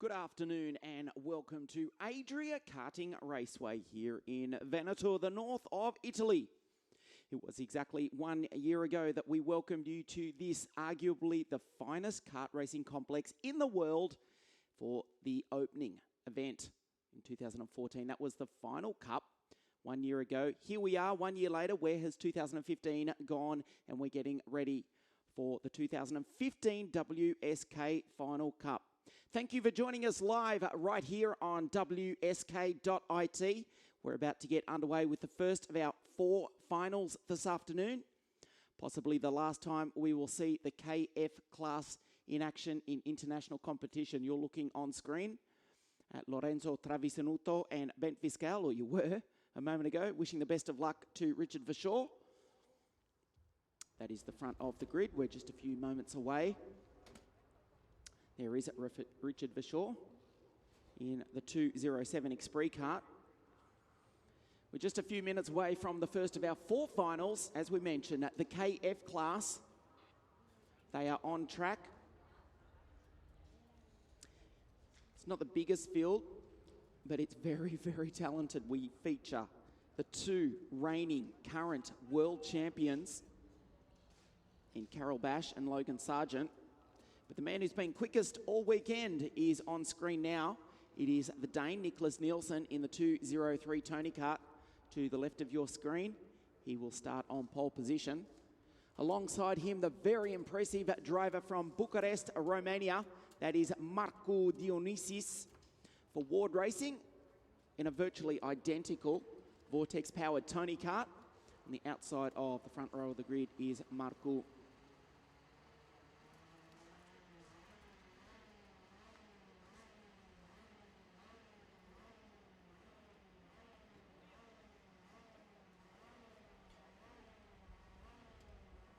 Good afternoon and welcome to Adria Karting Raceway here in Veneto, the north of Italy. It was exactly 1 year ago that we welcomed you to this arguably the finest kart racing complex in the world for the opening event in 2014. That was the Final Cup 1 year ago. Here we are 1 year later. Where has 2015 gone? And we're getting ready for the 2015 WSK Final Cup. Thank you for joining us live right here on wsk.it. We're about to get underway with the first of our 4 finals this afternoon. Possibly the last time we will see the KF class in action in international competition. You're looking on screen at Lorenzo Travisanuto and Bent Fiscal, or you were a moment ago, wishing the best of luck to Richard Verschoor. That is the front of the grid. We're just a few moments away. There is Richard Verschoor in the 207 Express kart. We're just a few minutes away from the first of our 4 finals, as we mentioned, at the KF class. They are on track. It's not the biggest field, but it's very, very talented. We feature the 2 reigning current world champions in Carol Bash and Logan Sargent. But the man who's been quickest all weekend is on screen now. It is the Dane, Nicholas Nielsen, in the 203 Tony kart to the left of your screen. He will start on pole position. Alongside him, the very impressive driver from Bucharest, Romania. That is Marco Dionysis for Ward Racing in a virtually identical Vortex-powered Tony kart. On the outside of the front row of the grid is Marco.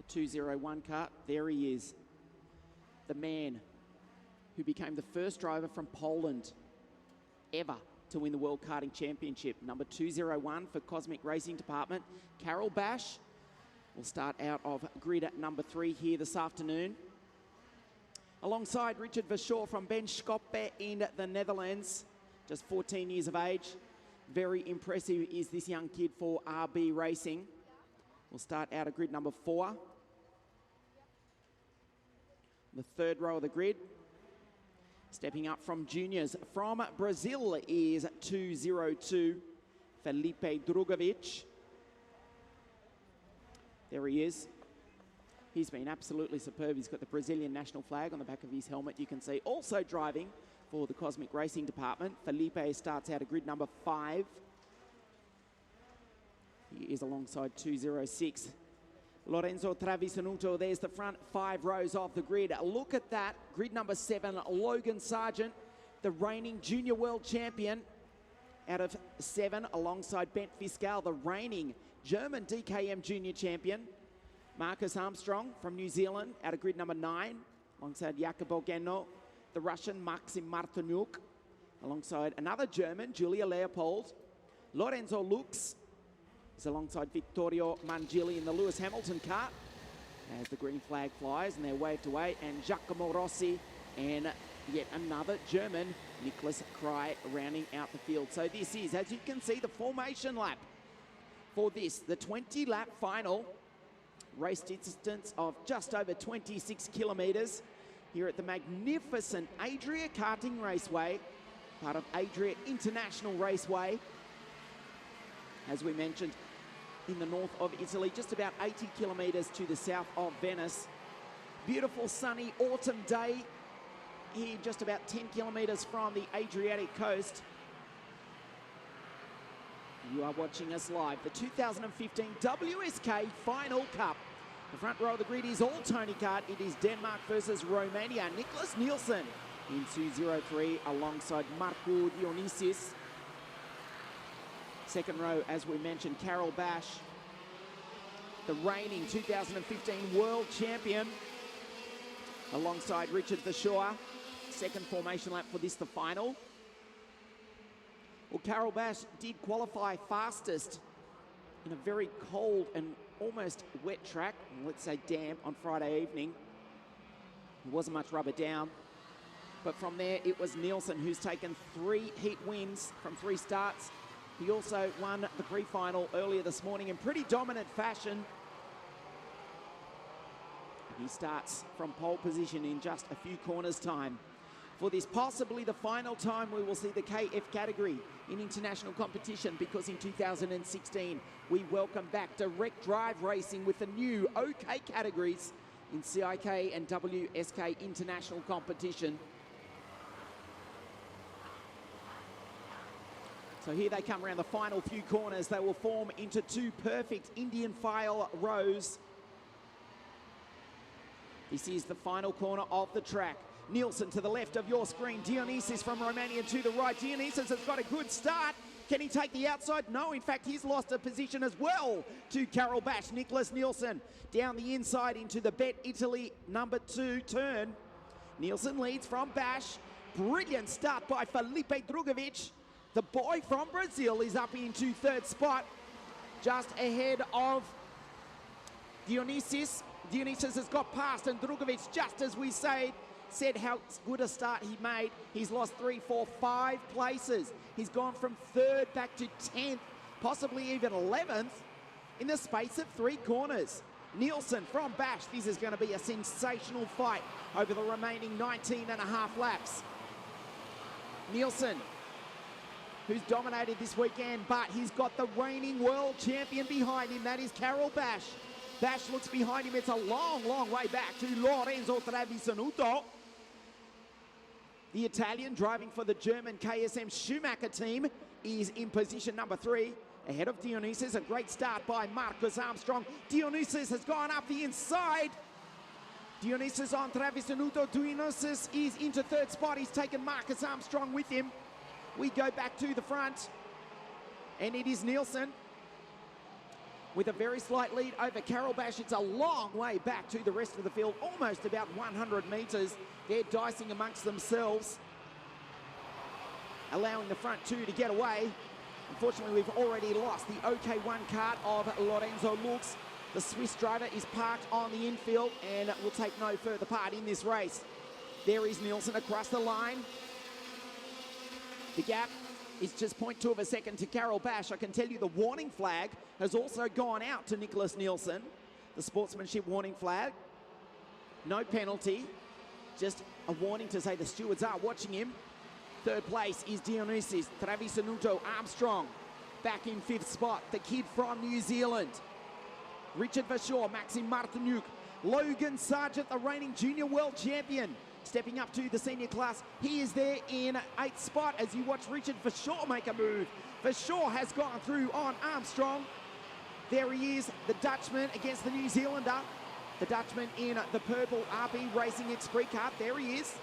The 201 kart, there he is. The man who became the first driver from Poland ever to win the World Karting Championship. Number 201 for Cosmic Racing Department. Carol Bash will start out of grid at number 3 here this afternoon. Alongside Richard Verschoor from Benschkoppe in the Netherlands, just 14 years of age. Very impressive is this young kid for RB Racing. We'll start out of grid number 4. The third row of the grid. Stepping up from juniors from Brazil is 202 Felipe Drugovic. There he is. He's been absolutely superb. He's got the Brazilian national flag on the back of his helmet, you can see. Also driving for the Cosmic Racing Department. Felipe starts out at grid number 5. He is alongside 206. Lorenzo Travisanuto, there's the front 5 rows of the grid. Look at that. Grid number 7, Logan Sargent, the reigning junior world champion out of 7, alongside Bent Fiscal, the reigning German DKM junior champion. Marcus Armstrong from New Zealand out of grid number 9, alongside Jacopo Genno, the Russian Maxim Martynuk, alongside another German, Julia Leopold. Lorenzo Lux is alongside Vittorio Mangili in the Lewis Hamilton kart as the green flag flies and they're waved away, and Giacomo Rossi and yet another German, Nicholas Krei, rounding out the field. So this is, as you can see, the formation lap for this, the 20-lap final. Race distance of just over 26 kilometres here at the magnificent Adria Karting Raceway, part of Adria International Raceway. As we mentioned, in the north of Italy, just about 80 kilometres to the south of Venice. Beautiful sunny autumn day here, just about 10 kilometres from the Adriatic coast. You are watching us live, the 2015 WSK Final Cup. The front row of the grid is all Tony kart. It is Denmark versus Romania. Nicholas Nielsen in 203 alongside Marco Dionysis. Second row, as we mentioned, Carol Bash, the reigning 2015 world champion, alongside Richard Verschoor. Second formation lap for this, the final. Well, Carol Bash did qualify fastest in a very cold and almost wet track, let's say damp, on Friday evening. There wasn't much rubber down. But from there, it was Nielsen who's taken 3 heat wins from 3 starts. He also won the pre-final earlier this morning in pretty dominant fashion. He starts from pole position in just a few corners' time. For this possibly the final time we will see the KF category in international competition, because in 2016 we welcome back direct drive racing with the new OK categories in CIK and WSK international competition. So here they come around the final few corners. They will form into 2 perfect Indian file rows. This is the final corner of the track. Nielsen to the left of your screen. Dionysis from Romania to the right. Dionysis has got a good start. Can he take the outside? No, in fact, he's lost a position as well to Carol Bash. Nicholas Nielsen down the inside into the Bet Italy number 2 turn. Nielsen leads from Bash. Brilliant start by Felipe Drugovic. The boy from Brazil is up into 3rd spot, just ahead of Dionysis. Dionysis has got past, and Drugovic, just as we said how good a start he made. He's lost 3, 4, 5 places. He's gone from 3rd back to 10th, possibly even 11th, in the space of 3 corners. Nielsen from Bash. This is going to be a sensational fight over the remaining 19 and a half laps. Nielsen, who's dominated this weekend, but he's got the reigning world champion behind him. That is Carol Bash. Bash looks behind him. It's a long, long way back to Lorenzo Travisanuto. The Italian driving for the German KSM Schumacher team is in position number 3. Ahead of Dionysus, a great start by Marcus Armstrong. Dionysus has gone up the inside. Dionysus on Travisanuto. Dionysus is into 3rd spot. He's taken Marcus Armstrong with him. We go back to the front, and it is Nielsen with a very slight lead over Carol Bash. It's a long way back to the rest of the field, almost about 100 metres. They're dicing amongst themselves, allowing the front 2 to get away. Unfortunately, we've already lost the OK1 kart of Lorenzo Lux. The Swiss driver is parked on the infield and will take no further part in this race. There is Nielsen across the line. The gap is just 0.2 of a second to Carol Bash. I can tell you the warning flag has also gone out to Nicholas Nielsen. The sportsmanship warning flag. No penalty, just a warning to say the stewards are watching him. 3rd place is Dionysus Travisanuto. Armstrong back in 5th spot. The kid from New Zealand. Richard Vashaw, Maxime Martinuk, Logan Sargent, the reigning junior world champion, stepping up to the senior class. He is there in 8th spot as you watch Richard Vashaw make a move. Vashaw has gone through on Armstrong. There he is, the Dutchman against the New Zealander. The Dutchman in the purple RB Racing Express Cup. There he is.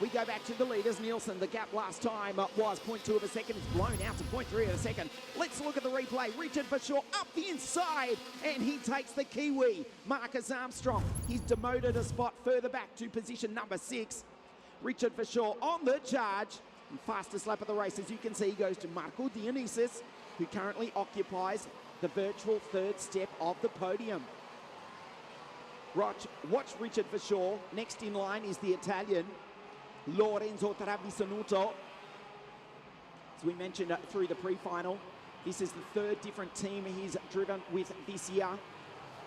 We go back to the leaders. Nielsen, the gap last time was 0.2 of a second. It's blown out to 0.3 of a second. Let's look at the replay. Richard Vashaw up the inside, and he takes the Kiwi. Marcus Armstrong, he's demoted a spot further back to position number 6. Richard Vashaw on the charge. And fastest lap of the race, as you can see, goes to Marco Dionysus, who currently occupies the virtual 3rd step of the podium. Watch Richard Vashaw. Next in line is the Italian, Lorenzo Travisanuto. As we mentioned through the pre-final, this is the 3rd different team he's driven with this year.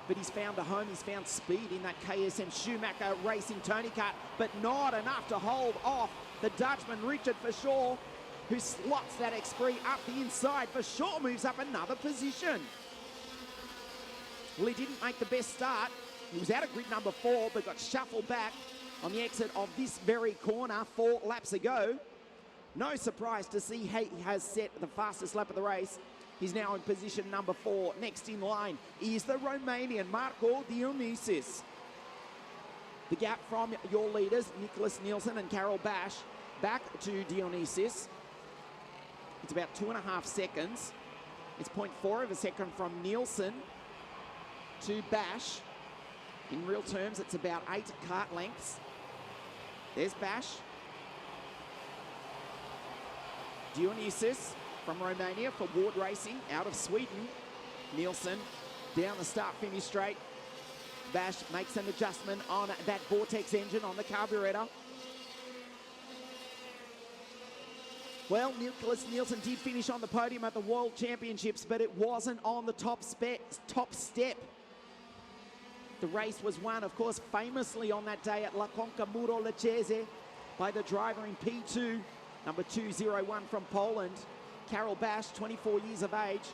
But he's found a home, he's found speed in that KSM Schumacher Racing Tony Kart, but not enough to hold off the Dutchman, Richard Vashaw, who slots that Express up the inside. Vashaw moves up another position. Well, he didn't make the best start. He was out of grid number 4, but got shuffled back on the exit of this very corner 4 laps ago. No surprise to see he has set the fastest lap of the race. He's now in position number 4. Next in line is the Romanian Marco Dionysus. The gap from your leaders, Nicholas Nielsen and Carol Bash, back to Dionysus. It's about 2.5 seconds. It's 0.4 of a second from Nielsen to Bash. In real terms, it's about 8 kart lengths. There's Bash. Dionysus from Romania for Ward Racing out of Sweden. Nielsen down the start-finish straight. Bash makes an adjustment on that Vortex engine on the carburetor. Well, Nicholas Nielsen did finish on the podium at the World Championships, but it wasn't on the top step. The race was won, of course, famously on that day at La Conca Muro Lecce by the driver in P2, number 201 from Poland, Karol Bash, 24 years of age.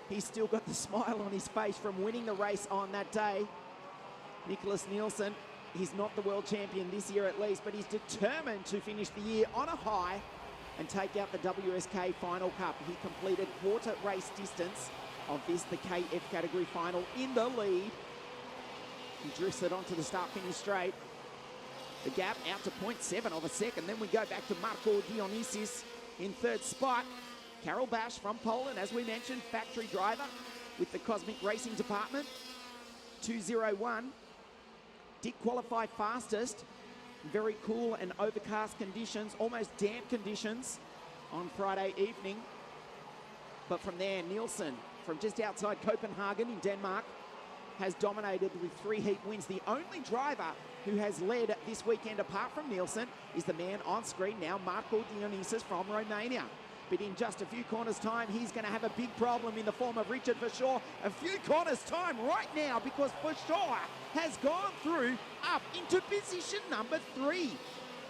He's still got the smile on his face from winning the race on that day. Nicholas Nielsen, he's not the world champion this year at least, but he's determined to finish the year on a high and take out the Wsk Final Cup. He completed quarter race distance of this, the KF category final, in the lead. He drifts it onto the start-finish straight. The gap out to 0.7 of a second. Then we go back to Marco Dionysis in third spot. Karol Bash from Poland, as we mentioned, factory driver with the Cosmic Racing Department. 201. Did qualify fastest. Very cool and overcast conditions, almost damp conditions on Friday evening. But from there, Nielsen, from just outside Copenhagen in Denmark, has dominated with 3 heat wins. The only driver who has led this weekend, apart from Nielsen, is the man on screen now, Marco Dionysis from Romania. But in just a few corners' time, he's going to have a big problem in the form of Richard Verschoor. A few corners' time right now, because Verschoor has gone through up into position number 3.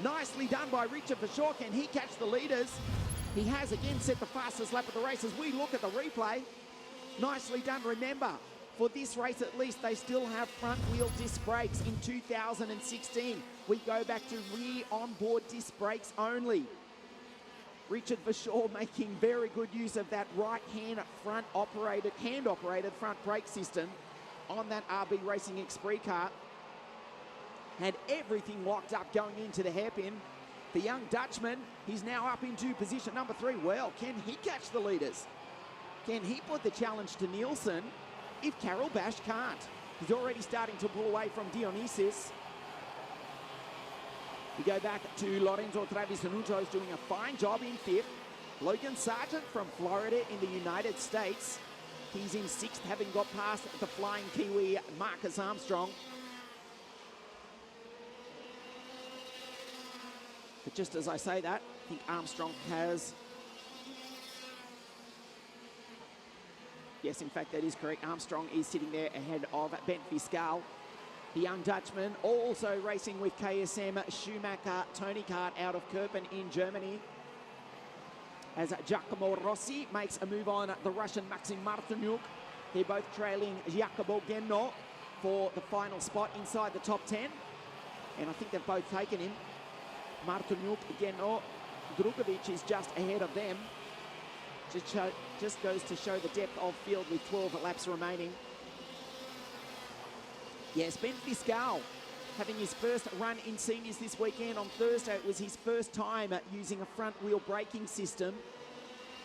Nicely done by Richard Verschoor. Can he catch the leaders? He has again set the fastest lap of the race as we look at the replay. Nicely done. Remember, for this race at least, they still have front wheel disc brakes in 2016. We go back to rear onboard disc brakes only. Richard Verschoor making very good use of that right-hand hand-operated front brake system on that RB Racing Express car. Had everything locked up going into the hairpin. The young Dutchman, he's now up into position number 3. Well, can he catch the leaders? Can he put the challenge to Nielsen if Karol Bash can't? He's already starting to pull away from Dionysis. We go back to Lorenzo Travisanuto, who's doing a fine job in 5th. Logan Sargent from Florida in the United States. He's in 6th, having got past the flying Kiwi Marcus Armstrong. But just as I say that, I think Armstrong has... Yes, in fact, that is correct. Armstrong is sitting there ahead of Bent Fiscal. The young Dutchman also racing with KSM Schumacher Tony Kart out of Köpen in Germany. As Giacomo Rossi makes a move on the Russian Maxim Martinyuk. They're both trailing Jacopo Genno for the final spot inside the top 10. And I think they've both taken him. Martinyuk, Genno, Drugovic is just ahead of them. Just goes to show the depth of field with 12 laps remaining. Yes, Bent Fiscal having his first run in seniors this weekend. On Thursday, it was his first time using a front wheel braking system.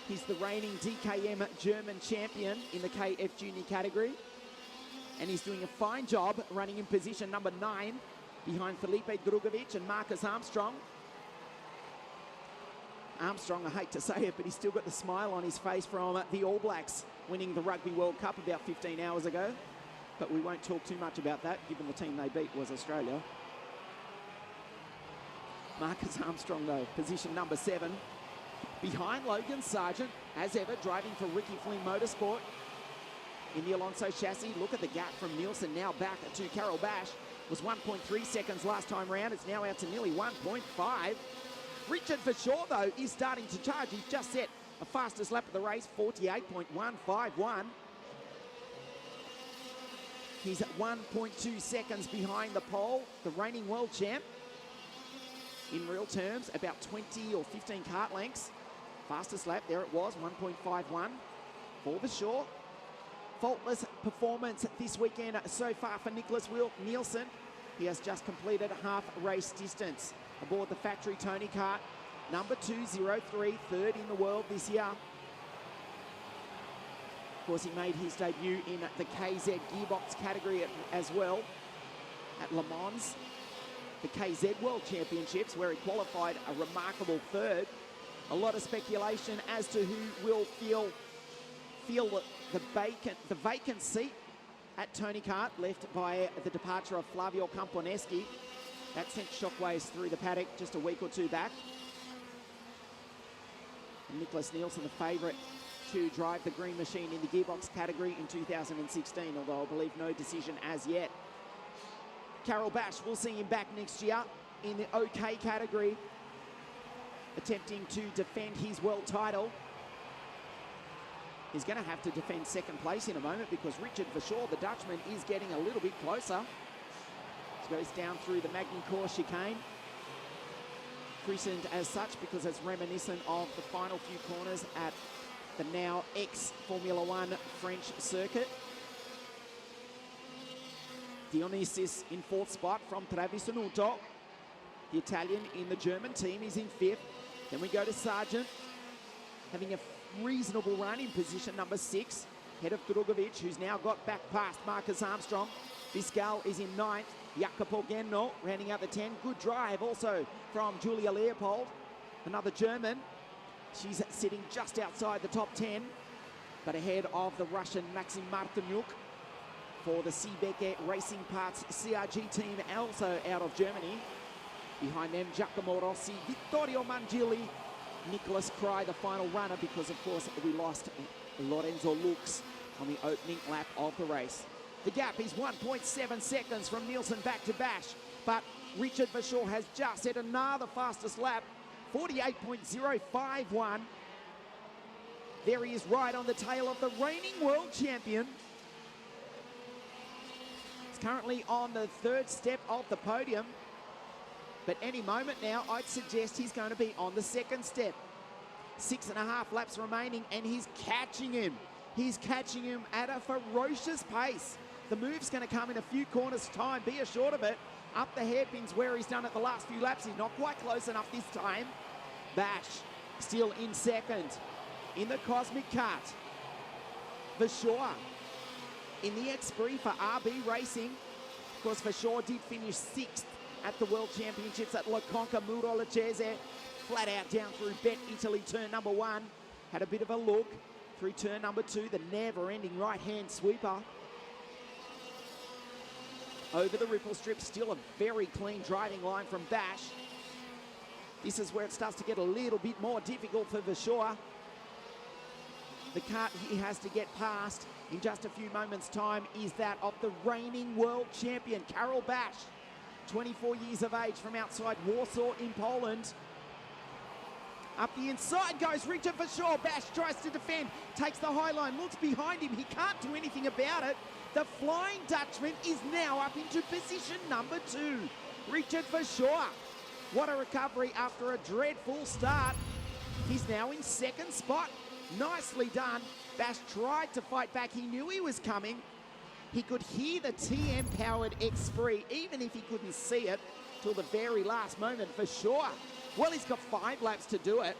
He's the reigning DKM German champion in the KF Junior category. And he's doing a fine job running in position number 9 behind Felipe Drugovic and Marcus Armstrong. Armstrong, I hate to say it, but he's still got the smile on his face from the All Blacks winning the Rugby World Cup about 15 hours ago. But we won't talk too much about that, given the team they beat was Australia. Marcus Armstrong, though, position number 7. Behind Logan Sargent, as ever, driving for Ricky Flynn Motorsport. In the Alonso chassis, look at the gap from Nielsen, now back to Karol Bash. Was 1.3 seconds last time round. It's now out to nearly 1.5. Richard Verschoor, though, is starting to charge. He's just set a fastest lap of the race, 48.151. He's at 1.2 seconds behind the pole, the reigning world champ. In real terms, about 20 or 15 kart lengths. Fastest lap, there it was, 1.51 for Verschoor. Faultless performance this weekend so far for Nicholas Nielsen. He has just completed half race distance aboard the factory Tony Kart, number 203, 3rd in the world this year. Of course, he made his debut in the KZ Gearbox category as well at Le Mans, the KZ World Championships, where he qualified a remarkable 3rd. A lot of speculation as to who will feel the vacant seat at Tony Kart, left by the departure of Flavio Camponeschi. That sent shockwaves through the paddock just a week or two back. Nicholas Nielsen, the favourite to drive the green machine in the gearbox category in 2016, although I believe no decision as yet. Carol Bash, we'll see him back next year in the OK category, attempting to defend his world title. He's going to have to defend second place in a moment because Richard Verschoor, the Dutchman, is getting a little bit closer. He goes down through the Magny-Cours chicane, christened as such because it's reminiscent of the final few corners at the now ex-Formula One French circuit. Dionysis in fourth spot from Travisonuto. The Italian in the German team is in fifth. Then we go to Sargent, having a reasonable run in position number 6, ahead of Drugovic, who's now got back past Marcus Armstrong. Biscal is in ninth. Jacopo Genno rounding out the 10. Good drive also from Julia Leopold, another German. She's sitting just outside the top 10, but ahead of the Russian Maxim Martinyuk for the Seebeke Racing Parts CRG team, also out of Germany. Behind them, Giacomo Rossi, Vittorio Mangili, Nicholas Cry, the final runner, because of course we lost Lorenzo Lux on the opening lap of the race. The gap is 1.7 seconds from Nielsen back to Bash, but Richard Verschoor has just set another fastest lap, 48.051. There he is right on the tail of the reigning world champion. He's currently on the third step of the podium, but any moment now I'd suggest he's going to be on the second step. 6.5 laps remaining and he's catching him. He's catching him at a ferocious pace. The move's going to come in a few corners' time, be assured of it. Up the hairpins where he's done it the last few laps. He's not quite close enough this time. Bash still in second in the Cosmic Kart. Verschoor in the Esprit for RB Racing. Of course, Verschoor did finish 6th at the World Championships at La Conca Muro Lecese. Flat out down through Bet Italy turn number 1. Had a bit of a look through turn number 2, the never-ending right-hand sweeper. Over the ripple strip, still a very clean driving line from Bash. This is where it starts to get a little bit more difficult for Verschoor. The kart he has to get past in just a few moments' time is that of the reigning world champion, Karol Bash. 24 years of age from outside Warsaw in Poland. Up the inside goes Richard Verschoor. Bash tries to defend, takes the high line, looks behind him. He can't do anything about it. The Flying Dutchman is now up into position number 2. Richard Verschoor. What a recovery after a dreadful start. He's now in second spot. Nicely done. Bash tried to fight back. He knew he was coming. He could hear the TM-powered Esprit, even if he couldn't see it, till the very last moment for sure. Well, he's got 5 laps to do it.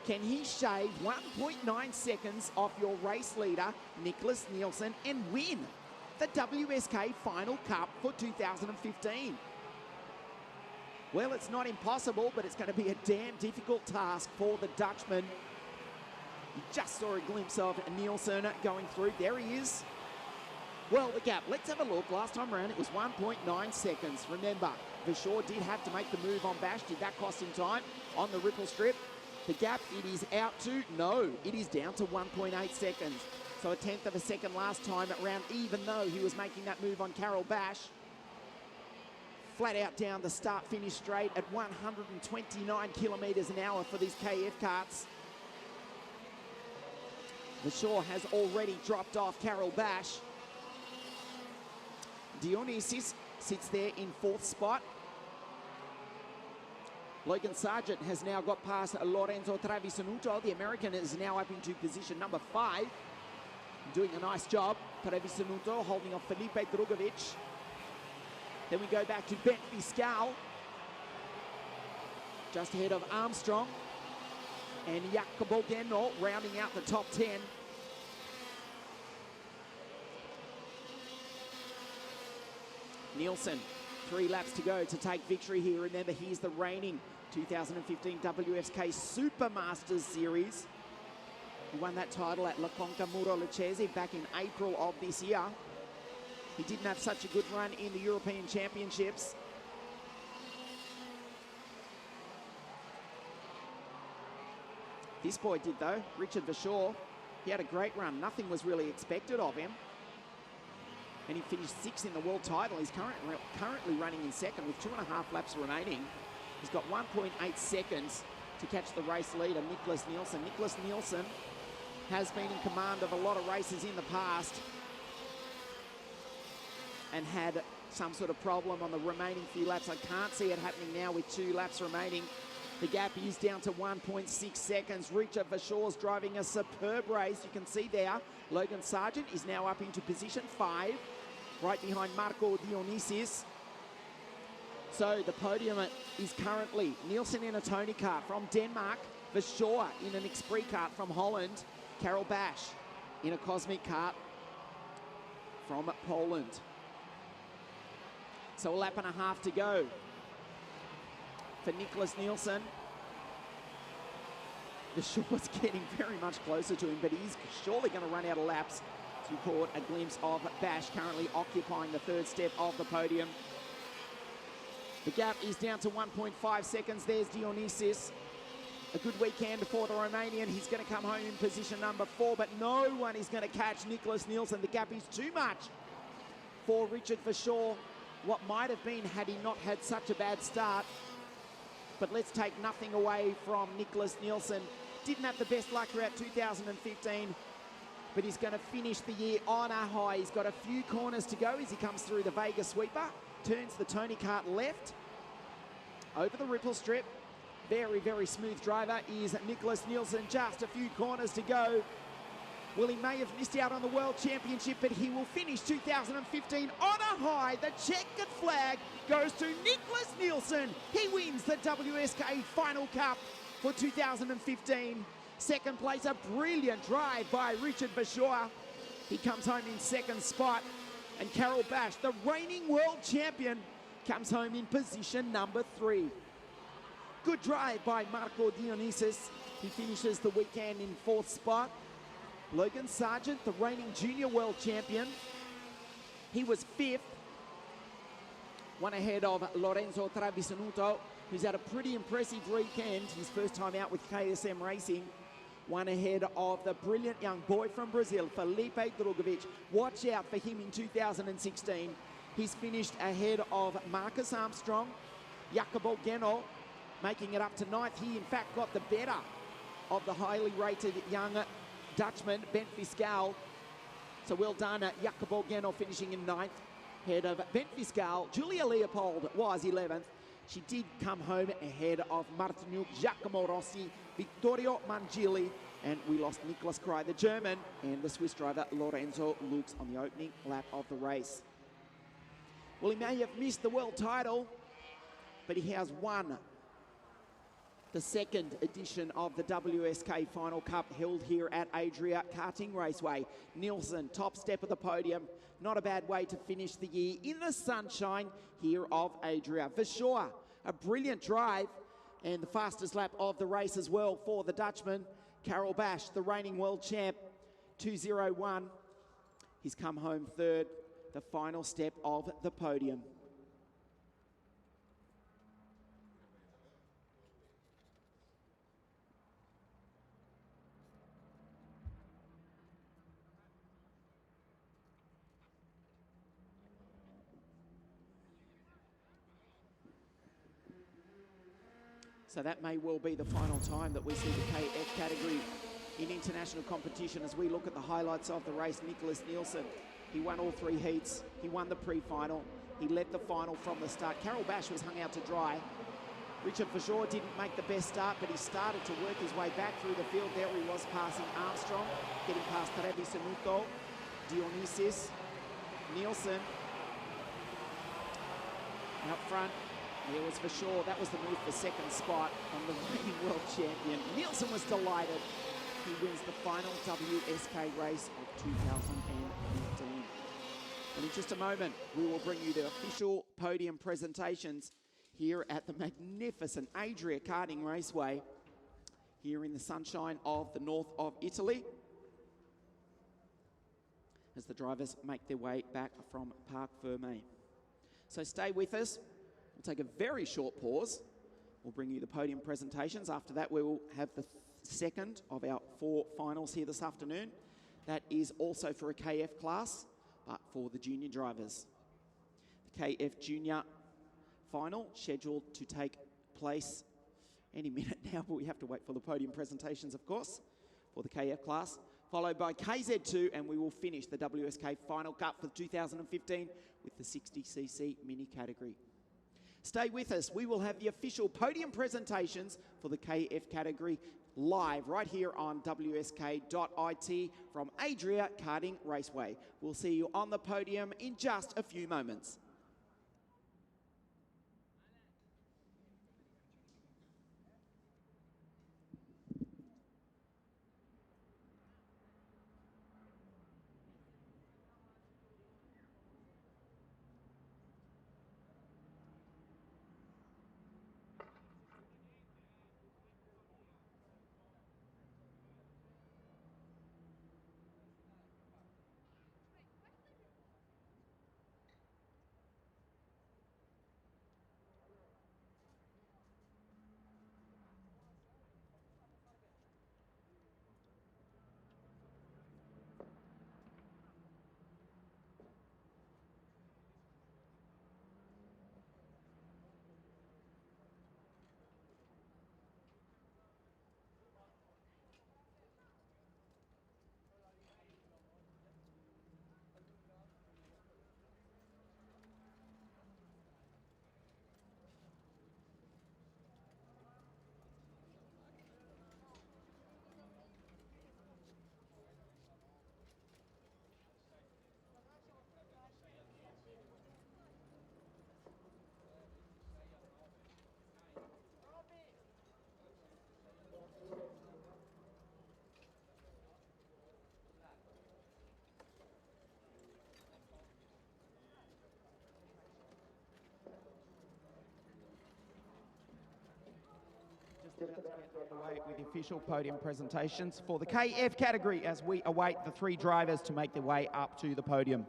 Can he shave 1.9 seconds off your race leader, Nicholas Nielsen, and win the Wsk Final Cup for 2015? Well, it's not impossible, but it's going to be a damn difficult task for the Dutchman. You just saw a glimpse of Nielsen going through. There he is. Well, the gap, let's have a look. Last time around, it was 1.9 seconds. Remember, Verschoor did have to make the move on Bash. Did that cost him time on the ripple strip? The gap, it is out to, no, it is down to 1.8 seconds. So a tenth of a second last time around, even though he was making that move on Karol Bash. Flat out down the start-finish straight at 129 kilometres an hour for these KF karts. Verschoor has already dropped off Karol Bash. Dionysis sits there in 4th spot. Logan Sargent has now got past Lorenzo Travisonuto. The American is now up into position number 5. Doing a nice job. Travisonuto holding off Felipe Drugovic. Then we go back to Ben Biscal. Just ahead of Armstrong. And Jacopo Genno rounding out the top 10. Nielsen, 3 laps to go to take victory here. Remember, he's the reigning 2015 WSK Supermasters Series. He won that title at La Conca Muro Lecese back in April of this year. He didn't have such a good run in the European Championships. This boy did, though. Richard Verschoor. He had a great run. Nothing was really expected of him. And he finished 6th in the world title. He's currently running in second with 2.5 laps remaining. He's got 1.8 seconds to catch the race leader, Nicholas Nielsen. Nicholas Nielsen has been in command of a lot of races in the past and had some sort of problem on the remaining few laps. I can't see it happening now with 2 laps remaining. The gap is down to 1.6 seconds. Richard Verschoor's driving a superb race. You can see there, Logan Sargent is now up into position 5, right behind Marco Dionysis. So the podium is currently Nielsen in a Tony kart from Denmark, Verschoor in an Esprit kart from Holland, Carol Bash in a Cosmic kart from Poland. So a lap and a half to go for Nicholas Nielsen. Verschoor's getting very much closer to him, but he's surely going to run out of laps. So you caught a glimpse of Bash currently occupying the 3rd step of the podium. The gap is down to 1.5 seconds. There's Dionysis. A good weekend for the Romanian. He's going to come home in position number 4, but no one is going to catch Nicholas Nielsen. The gap is too much for Richard Verschoor. What might have been had he not had such a bad start. But let's take nothing away from Nicholas Nielsen. Didn't have the best luck throughout 2015, but he's going to finish the year on a high. He's got a few corners to go as he comes through the Vega sweeper. Turns the Tony kart left over the ripple strip. Very, very smooth driver is Nicholas Nielsen. Just a few corners to go. Well, he may have missed out on the World Championship, but he will finish 2015 on a high. The checkered flag goes to Nicholas Nielsen. He wins the WSK Final Cup for 2015. Second place, a brilliant drive by Richard Verschoor. He comes home in 2nd spot. And Carol Bash, the reigning world champion, comes home in position number 3. Good drive by Marco Dionysis. He finishes the weekend in 4th spot. Logan Sargent, the reigning junior world champion. He was 5th. One ahead of Lorenzo Travisanuto, who's had a pretty impressive weekend. His first time out with KSM Racing. One ahead of the brilliant young boy from Brazil, Felipe Drogovic. Watch out for him in 2016. He's finished ahead of Marcus Armstrong, Jacopo Geno, making it up to 9th. He, in fact, got the better of the highly rated young Dutchman, Bent Fiscal. So well done, Jacopo Geno finishing in 9th. Ahead of Bent Fiscal. Julia Leopold was 11th. She did come home ahead of Martinuc, Giacomo Rossi, Vittorio Mangili, and we lost Niklas Krei, the German, and the Swiss driver Lorenzo Lux on the opening lap of the race. Well, he may have missed the world title, but he has won the 2nd edition of the WSK Final Cup held here at Adria Karting Raceway. Nielsen, top step of the podium. Not a bad way to finish the year in the sunshine here of Adria. Verschoor, a brilliant drive and the fastest lap of the race as well for the Dutchman. Carol Bash, the reigning world champ, 2:01. He's come home 3rd, the final step of the podium. So that may well be the final time that we see the KF category in international competition. As we look at the highlights of the race, Nicholas Nielsen, he won all 3 heats. He won the pre-final. He led the final from the start. Carol Bash was hung out to dry. Richard Verschoor didn't make the best start, but he started to work his way back through the field. There he was passing Armstrong, getting past Travisanuto, Dionysis, Nielsen. Out front, there was Verschoor. That was the move for 2nd spot on the reigning world champion. Nielsen was delighted. He wins the final WSK race of 2015. And in just a moment, we will bring you the official podium presentations here at the magnificent Adria Karting Raceway here in the sunshine of the north of Italy as the drivers make their way back from Parc Fermé. So stay with us. We'll take a very short pause. We'll bring you the podium presentations. After that, we will have the second of our 4 finals here this afternoon. That is also for a KF class, but for the junior drivers. The KF Junior final scheduled to take place any minute now, but we have to wait for the podium presentations, of course, for the KF class, followed by KZ2, and we will finish the Wsk Final Cup for 2015 with the 60cc mini category. Stay with us. We will have the official podium presentations for the KF category live right here on wsk.it from Adria Karting Raceway. We'll see you on the podium in just a few moments. With the official podium presentations for the KF category as we await the 3 drivers to make their way up to the podium.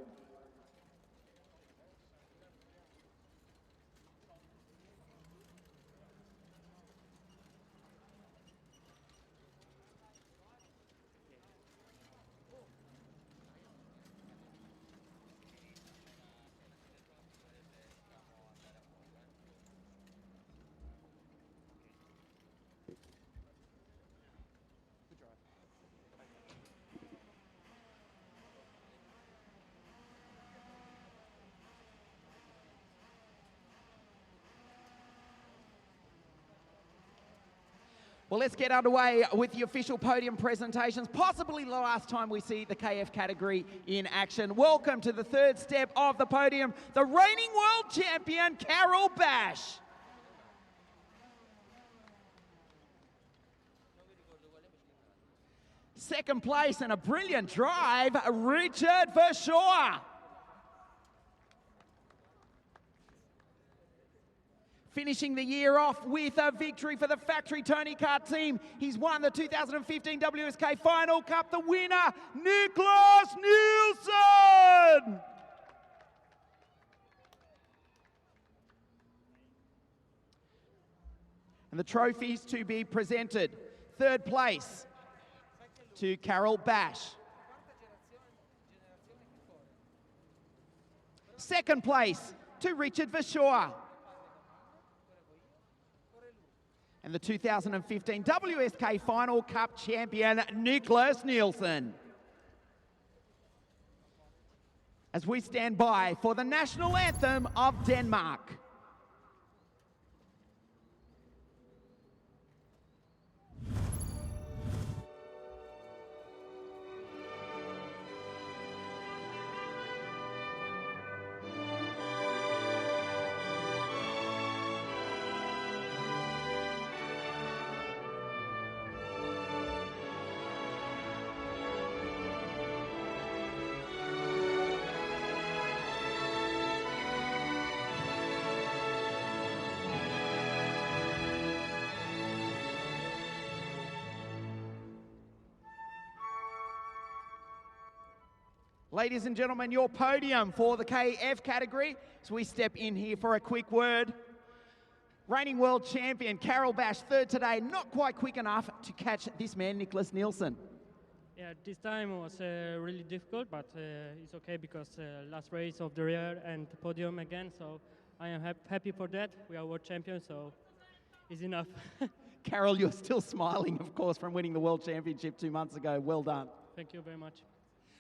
Well, let's get underway with the official podium presentations, possibly the last time we see the KF category in action. Welcome to the 3rd step of the podium, the reigning world champion, Carol Bash. Second place and a brilliant drive, Richard Verschoor. Finishing the year off with a victory for the Factory Tony Kart team. He's won the 2015 Wsk Final Cup. The winner, Niklas Nielsen. And the trophies to be presented. 3rd place to Carol Bash. 2nd place to Richard Verschoor. And the 2015 Wsk Final Cup champion, Niklas Nielsen. As we stand by for the national anthem of Denmark. Ladies and gentlemen, your podium for the KF category. So we step in here for a quick word. Reigning world champion Carol Bash, third today, not quite quick enough to catch this man, Nicholas Nielsen. Yeah, this time was really difficult, but it's okay because last race of the year and podium again, so I am happy for that. We are world champions, so it's enough. Carol, you're still smiling, of course, from winning the World Championship 2 months ago. Well done. Thank you very much.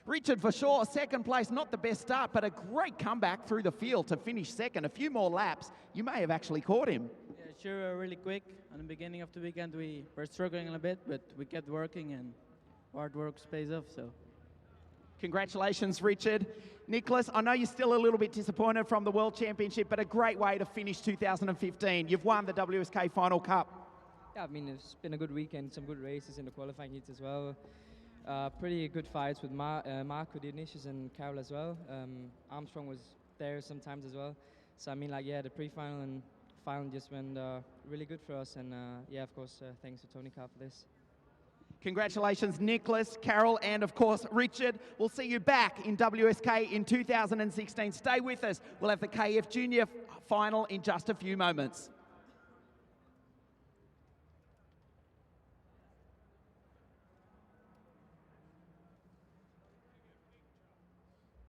Richard, for sure, second place, not the best start, but a great comeback through the field to finish second. A few more laps, you may have actually caught him. Yeah, sure, really quick. In the beginning of the weekend, we were struggling a bit, but we kept working, and hard work pays off, so. Congratulations, Richard. Nicholas, I know you're still a little bit disappointed from the World Championship, but a great way to finish 2015. You've won the Wsk Final Cup. Yeah, I mean, it's been a good weekend, some good races in the qualifying heats as well. Pretty good fights with Marco Dionisius and Carol as well. Armstrong was there sometimes as well. So, I mean, like, yeah, the pre-final and final just went really good for us. And, yeah, of course, thanks to Tony Carr for this. Congratulations, Nicholas, Carol, and, of course, Richard. We'll see you back in WSK in 2016. Stay with us. We'll have the KF Junior final in just a few moments.